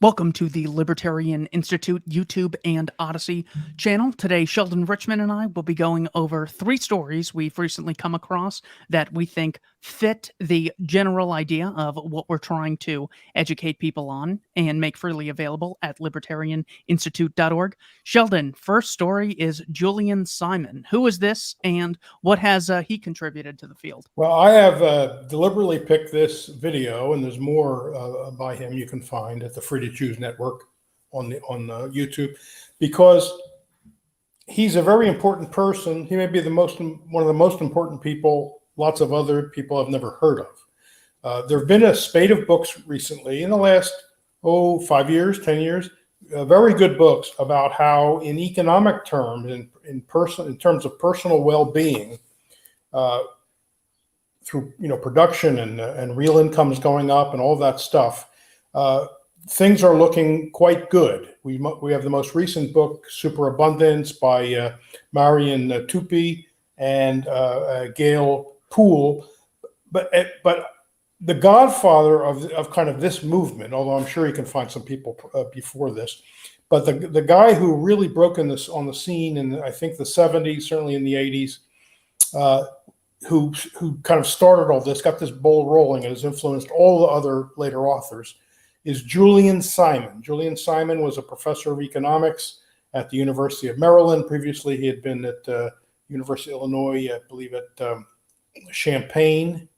Welcome to the Libertarian Institute YouTube and Odyssey channel. Today, Sheldon Richman and I will be going over three stories we've recently come across that we think fit the general idea of what we're trying to educate people on and make freely available at libertarianinstitute.org. Sheldon, first story is Julian Simon. Who is this and what has he contributed to the field? Well, I have deliberately picked this video, and there's more by him you can find at the Free to Choose Network on YouTube, because he's a very important person. He may be one of the most important people lots of other people have never heard of. There have been a spate of books recently in the last 5 years, 10 years, very good books about how, in economic terms, in terms of personal well-being, through production and real incomes going up and all that stuff, things are looking quite good. We have the most recent book, Superabundance, by Marian Tupy and Gail Poole. But the godfather of kind of this movement, although I'm sure you can find some people before this, but the guy who really broke on the scene in, I think, the 70s, certainly in the 80s, who kind of started all this, got this ball rolling, and has influenced all the other later authors, is Julian Simon. Julian Simon was a professor of economics at the University of Maryland. Previously, he had been at University of Illinois, I believe at Champaign,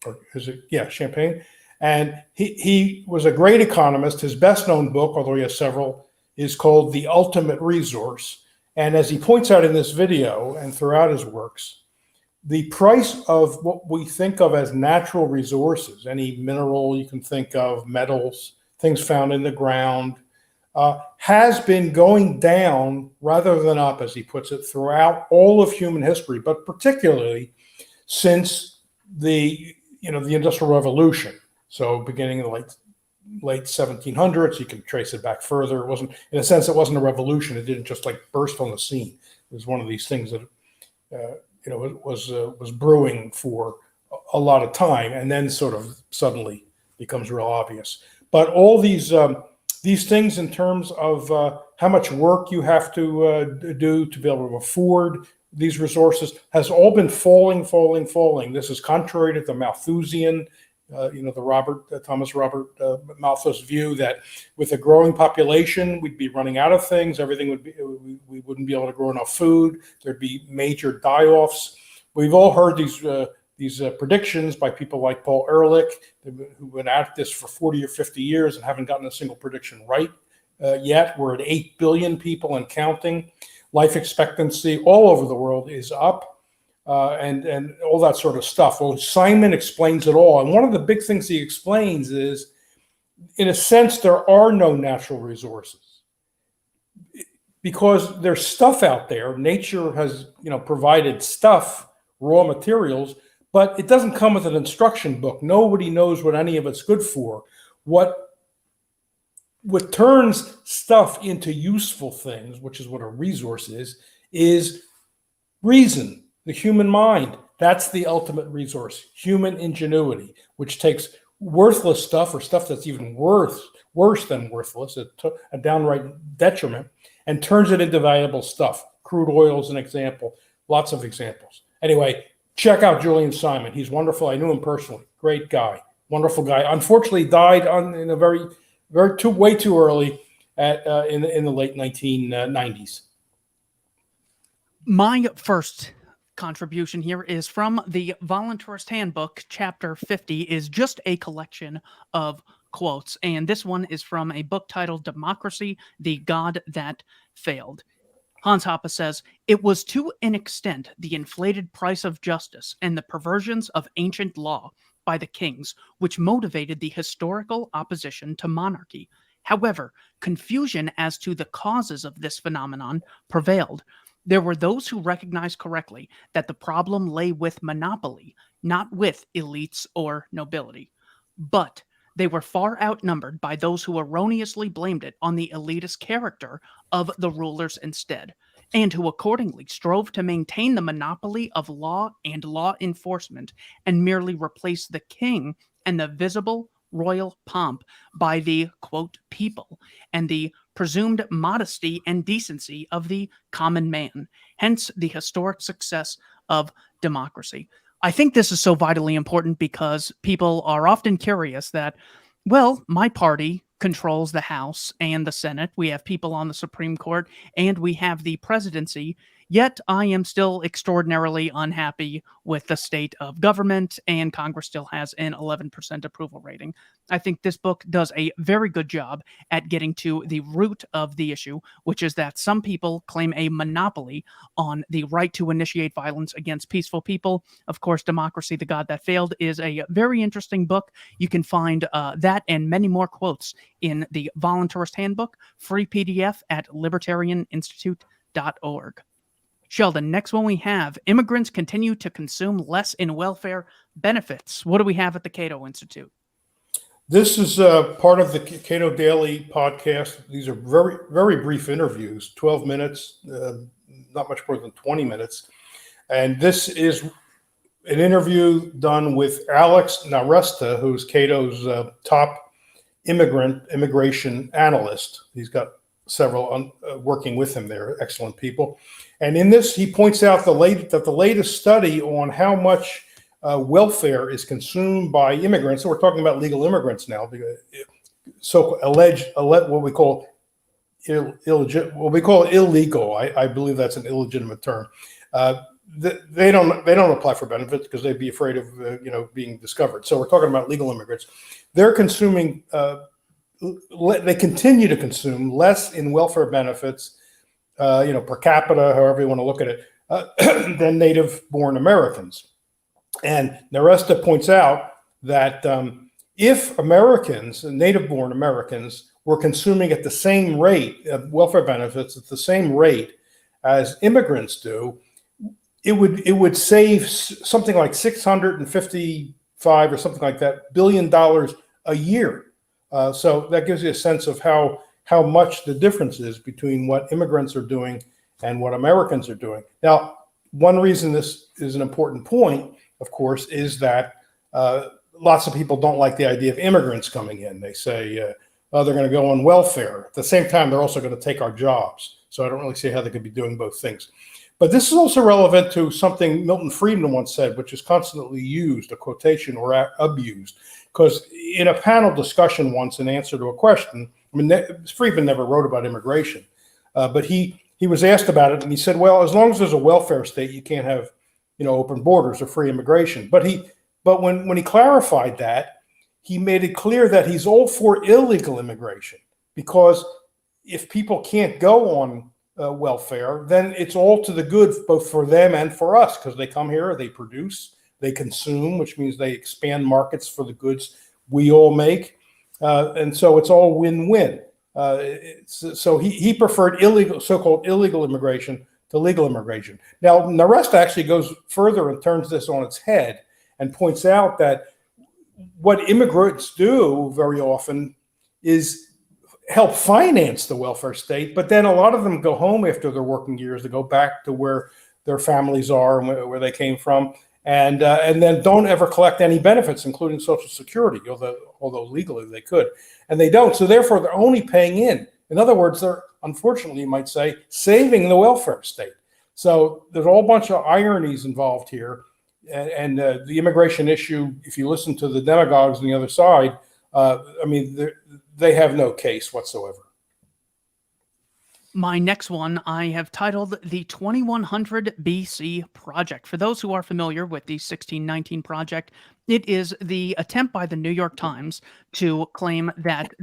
or is it? Yeah, Champaign. And he was a great economist. His best-known book, although he has several, is called The Ultimate Resource. And as he points out in this video and throughout his works, the price of what we think of as natural resources, any mineral you can think of, metals, things found in the ground, has been going down rather than up, as he puts it, throughout all of human history, but particularly since the Industrial Revolution. So beginning in the late 1700s, you can trace it back further. It wasn't, in a sense, it wasn't a revolution. It didn't just like burst on the scene. It was one of these things that it was brewing for a lot of time, and then sort of suddenly becomes real obvious. But all these things in terms of how much work you have to do to be able to afford these resources has all been falling. This is contrary to the Malthusian, the Thomas Robert Malthus view that with a growing population, we'd be running out of things. We wouldn't be able to grow enough food. There'd be major die-offs. We've all heard these predictions by people like Paul Ehrlich, who've been at this for 40 or 50 years and haven't gotten a single prediction right yet. We're at 8 billion people and counting. Life expectancy all over the world is up. And all that sort of stuff. Well, Simon explains it all. And one of the big things he explains is, in a sense, there are no natural resources because there's stuff out there. Nature has, provided stuff, raw materials, but it doesn't come with an instruction book. Nobody knows what any of it's good for. What turns stuff into useful things, which is what a resource is worsen. The human mind, that's the ultimate resource. Human ingenuity, which takes worthless stuff or stuff that's even worse than worthless, a downright detriment, and turns it into valuable stuff. Crude oil is an example, lots of examples. Anyway, check out Julian Simon. He's wonderful. I knew him personally. Great guy, wonderful guy. Unfortunately, died in a way too early in the late 1990s. My first contribution here is from the Voluntarist Handbook. Chapter 50 is just a collection of quotes, and this one is from a book titled Democracy, the God That Failed. Hans Hoppe says, "It was to an extent the inflated price of justice and the perversions of ancient law by the kings which motivated the historical opposition to monarchy. However, confusion as to the causes of this phenomenon prevailed. There were those who recognized correctly that the problem lay with monopoly, not with elites or nobility. But they were far outnumbered by those who erroneously blamed it on the elitist character of the rulers instead, and who accordingly strove to maintain the monopoly of law and law enforcement and merely replace the king and the visible royal pomp by the, quote, people, and the presumed modesty and decency of the common man, hence the historic success of democracy. I think this is so vitally important because people are often curious that, well, my party controls the House and the Senate. We have people on the Supreme Court and we have the presidency. Yet I am still extraordinarily unhappy with the state of government, and Congress still has an 11% approval rating. I think this book does a very good job at getting to the root of the issue, which is that some people claim a monopoly on the right to initiate violence against peaceful people. Of course, Democracy, the God That Failed is a very interesting book. You can find that and many more quotes in the Voluntarist Handbook, free PDF at libertarianinstitute.org. Sheldon, next one we have immigrants continue to consume less in welfare benefits. What do we have at the Cato Institute? This is part of the Cato Daily podcast. These are very, very brief interviews, 12 minutes, not much more than 20 minutes. And this is an interview done with Alex Nowrasteh, who's Cato's top immigration analyst. He's got several working with him there, excellent people. And in this, he points out that the latest study on how much welfare is consumed by immigrants, so we're talking about legal immigrants now, so what we call illegal. I believe that's an illegitimate term. They don't apply for benefits because they'd be afraid of being discovered. So we're talking about legal immigrants. They're consuming. They continue to consume less in welfare benefits, per capita, however you want to look at it, than native-born Americans. And Nowrasteh points out that if Americans, native-born Americans, were consuming at the same rate of welfare benefits at the same rate as immigrants do, it would save something like $655 or something like that $1 billion a year. So that gives you a sense of how much the difference is between what immigrants are doing and what Americans are doing. Now, one reason this is an important point, of course, is that lots of people don't like the idea of immigrants coming in. They say, they're going to go on welfare. At the same time, they're also going to take our jobs. So I don't really see how they could be doing both things. But this is also relevant to something Milton Friedman once said, which is constantly used, a quotation, or abused. Because in a panel discussion once, in answer to a question, Friedman never wrote about immigration, but he was asked about it, and he said, well, as long as there's a welfare state, you can't have open borders or free immigration. But when he clarified that, he made it clear that he's all for illegal immigration, because if people can't go on welfare, then it's all to the good both for them and for us, because they come here, they produce, they consume, which means they expand markets for the goods we all make. And so it's all win-win. So he preferred so-called illegal immigration to legal immigration. Now, Nowrasteh actually goes further and turns this on its head and points out that what immigrants do very often is help finance the welfare state, but then a lot of them go home after their working years. They go back to where their families are and where they came from, and then don't ever collect any benefits, including Social Security, although legally they could, and they don't. So therefore, they're only paying in. In other words, they're, unfortunately, you might say, saving the welfare state. So there's a whole bunch of ironies involved here, and the immigration issue, if you listen to the demagogues on the other side, they have no case whatsoever. My next one I have titled The 2100 BC Project. For those who are familiar with the 1619 Project, it is the attempt by the New York Times to claim that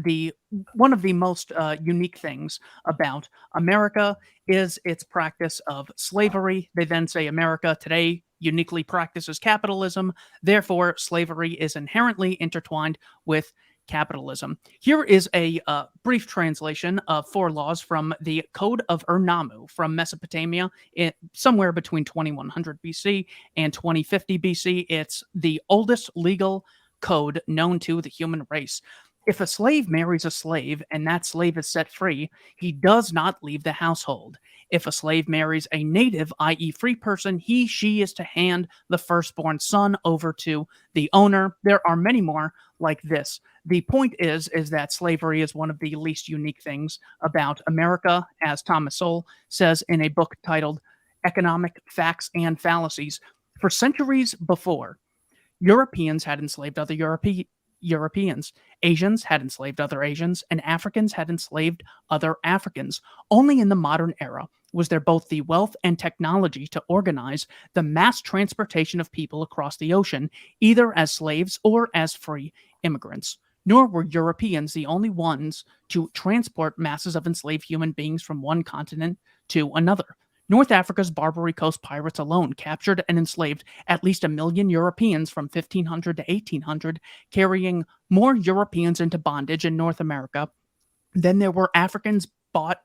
one of the most unique things about America is its practice of slavery. They then say America today uniquely practices capitalism, therefore slavery is inherently intertwined with capitalism. Here is a brief translation of 4 laws from the Code of Ur-Nammu from Mesopotamia, somewhere between 2100 BC and 2050 BC. It's the oldest legal code known to the human race. If a slave marries a slave and that slave is set free, he does not leave the household. If a slave marries a native, i.e., free person, she is to hand the firstborn son over to the owner. There are many more like this. The point is that slavery is one of the least unique things about America, as Thomas Sowell says in a book titled Economic Facts and Fallacies. For centuries before, Europeans had enslaved other Europeans. Asians had enslaved other Asians, and Africans had enslaved other Africans. Only in the modern era was there both the wealth and technology to organize the mass transportation of people across the ocean, either as slaves or as free immigrants. Nor were Europeans the only ones to transport masses of enslaved human beings from one continent to another. North Africa's Barbary Coast pirates alone captured and enslaved at least 1 million Europeans from 1500 to 1800, carrying more Europeans into bondage in North America than there were Africans brought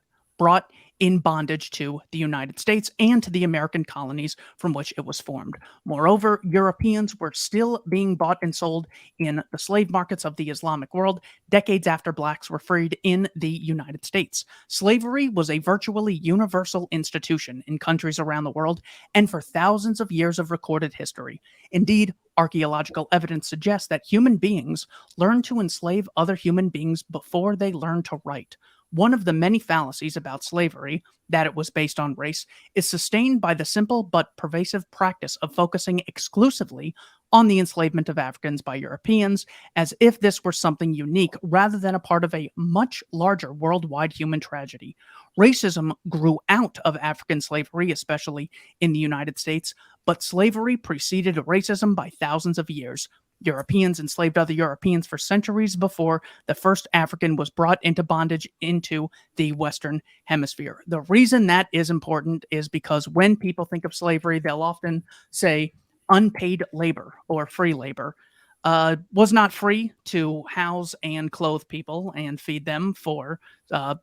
in bondage to the United States and to the American colonies from which it was formed. Moreover, Europeans were still being bought and sold in the slave markets of the Islamic world decades after blacks were freed in the United States. Slavery was a virtually universal institution in countries around the world and for thousands of years of recorded history. Indeed, archaeological evidence suggests that human beings learned to enslave other human beings before they learned to write. One of the many fallacies about slavery, that it was based on race, is sustained by the simple but pervasive practice of focusing exclusively on the enslavement of Africans by Europeans, as if this were something unique rather than a part of a much larger worldwide human tragedy. Racism grew out of African slavery, especially in the United States, but slavery preceded racism by thousands of years. Europeans enslaved other Europeans for centuries before the first African was brought into bondage into the Western Hemisphere. The reason that is important is because when people think of slavery, they'll often say unpaid labor or free labor. Was not free to house and clothe people and feed them for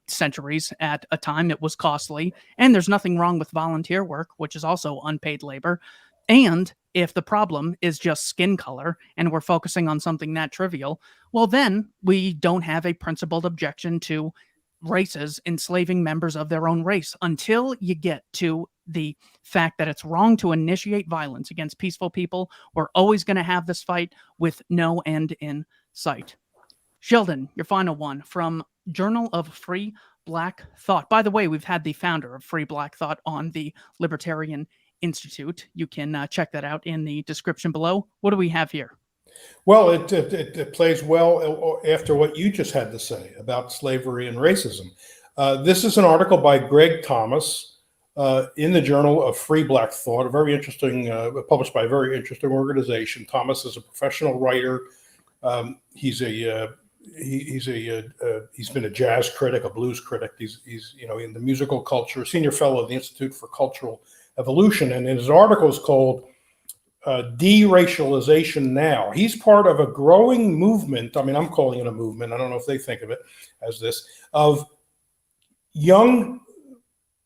centuries at a time. It was costly. And there's nothing wrong with volunteer work, which is also unpaid labor. And if the problem is just skin color and we're focusing on something that trivial, well, then we don't have a principled objection to races enslaving members of their own race until you get to the fact that it's wrong to initiate violence against peaceful people. We're always going to have this fight with no end in sight. Sheldon, your final one from Journal of Free Black Thought. By the way, we've had the founder of Free Black Thought on the Libertarian Institute. You can check that out in the description below. What do we have here? Well, it plays well after what you just had to say about slavery and racism. This is an article by Greg Thomas in the Journal of Free Black Thought, a very interesting, published by a very interesting organization. Thomas is a professional writer. He's been a jazz critic, a blues critic. He's in the musical culture, senior fellow of the Institute for Cultural Evolution, and his article is called Deracialization Now. He's part of a growing movement. I mean, I'm calling it a movement. I don't know if they think of it as this, of young,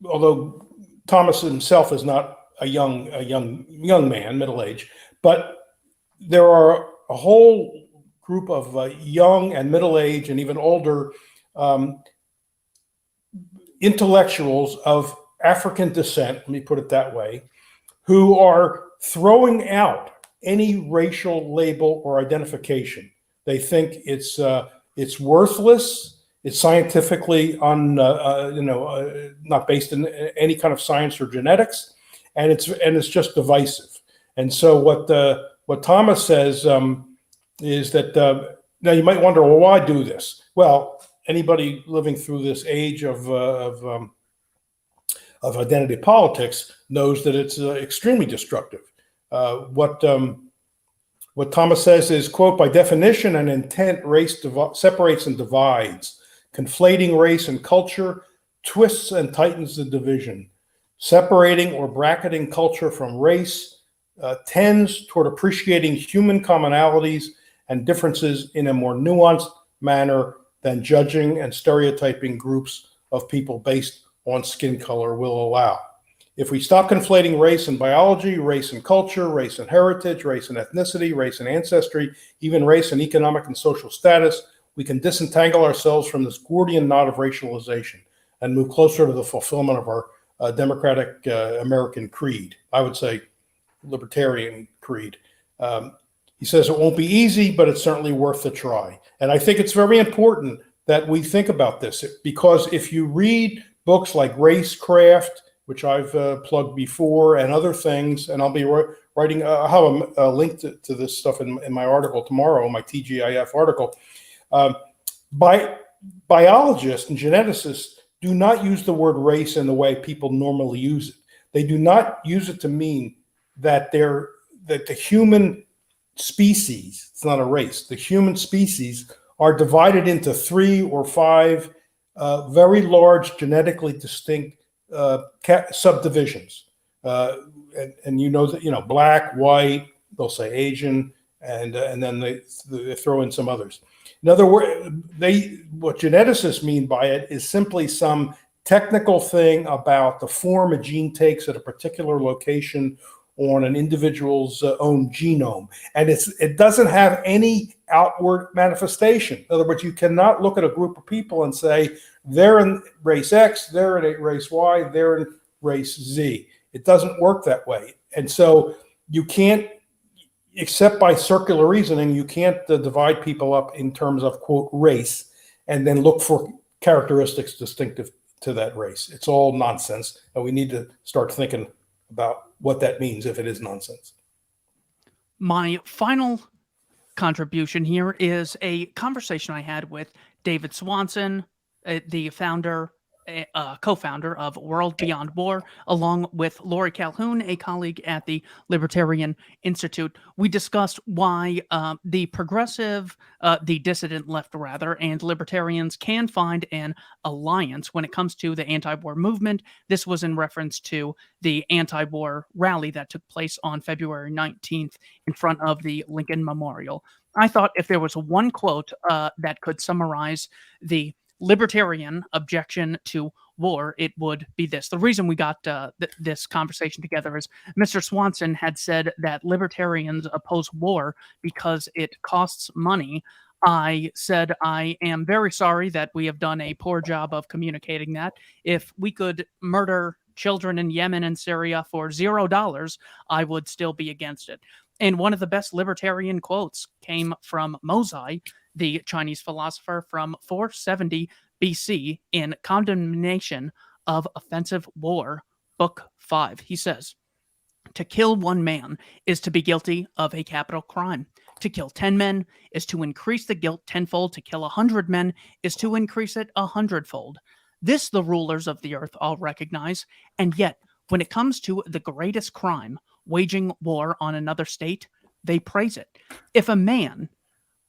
although Thomas himself is not a young man, middle age, but there are a whole group of young and middle age and even older intellectuals of African descent, let me put it that way, who are throwing out any racial label or identification. They think it's worthless. It's scientifically not based in any kind of science or genetics, and it's just divisive. And so what Thomas says is that now you might wonder, well, why do this? Well, anybody living through this age of identity politics knows that it's extremely destructive. What Thomas says is, quote, by definition and intent, race separates and divides. Conflating race and culture twists and tightens the division. Separating or bracketing culture from race tends toward appreciating human commonalities and differences in a more nuanced manner than judging and stereotyping groups of people based on skin color will allow. If we stop conflating race and biology, race and culture, race and heritage, race and ethnicity, race and ancestry, even race and economic and social status, we can disentangle ourselves from this Gordian knot of racialization and move closer to the fulfillment of our democratic American creed. I would say libertarian creed. He says it won't be easy, but it's certainly worth the try. And I think it's very important that we think about this, because if you read books like Racecraft, which I've plugged before, and other things, and I'll be writing, I'll have a link to this stuff in my article tomorrow, my TGIF article. Biologists and geneticists do not use the word race in the way people normally use it. They do not use it to mean that the human species, it's not a race, the human species are divided into 3 or 5 very large genetically distinct subdivisions. And you know that, black, white, they'll say Asian, and then they throw in some others. In other words, what geneticists mean by it is simply some technical thing about the form a gene takes at a particular location on an individual's own genome. And it doesn't have any outward manifestation. In other words, you cannot look at a group of people and say, they're in race X, they're in race Y, they're in race Z. It doesn't work that way. And so you can't, except by circular reasoning, you can't divide people up in terms of, quote, race, and then look for characteristics distinctive to that race. It's all nonsense. And we need to start thinking about what that means if it is nonsense. My final contribution here is a conversation I had with David Swanson, the founder, co-founder of World Beyond War, along with Laurie Calhoun, a colleague at the Libertarian Institute. We discussed why the dissident left rather, and libertarians can find an alliance when it comes to the anti-war movement. This was in reference to the anti-war rally that took place on February 19th in front of the Lincoln Memorial. I thought if there was one quote that could summarize the libertarian objection to war, it would be this. The reason we got this conversation together is Mr. Swanson had said that libertarians oppose war because it costs money. I said, I am very sorry that we have done a poor job of communicating that. If we could murder children in Yemen and Syria for $0, I would still be against it. And one of the best libertarian quotes came from Mozai, the Chinese philosopher, from 470 BC in Condemnation of Offensive War, Book 5. He says, "To kill one man is to be guilty of a capital crime. To kill 10 men is to increase the guilt tenfold. To kill 100 men is to increase it 100-fold. This the rulers of the earth all recognize, and yet when it comes to the greatest crime, waging war on another state, they praise it. If a man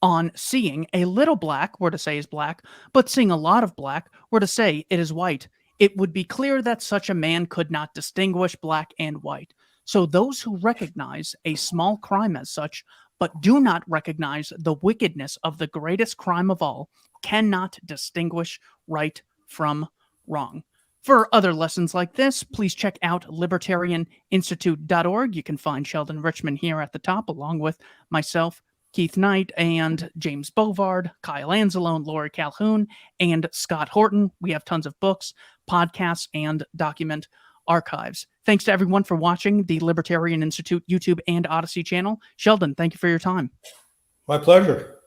on seeing a little black were to say is black, but seeing a lot of black were to say it is white, it would be clear that such a man could not distinguish black and white. So those who recognize a small crime as such, but do not recognize the wickedness of the greatest crime of all, cannot distinguish right from wrong." For other lessons like this, please check out libertarianinstitute.org. You can find Sheldon Richman here at the top, along with myself, Keith Knight, and James Bovard, Kyle Anzalone, Laurie Calhoun, and Scott Horton. We have tons of books, podcasts, and document archives. Thanks to everyone for watching the Libertarian Institute YouTube and Odyssey channel. Sheldon, thank you for your time. My pleasure.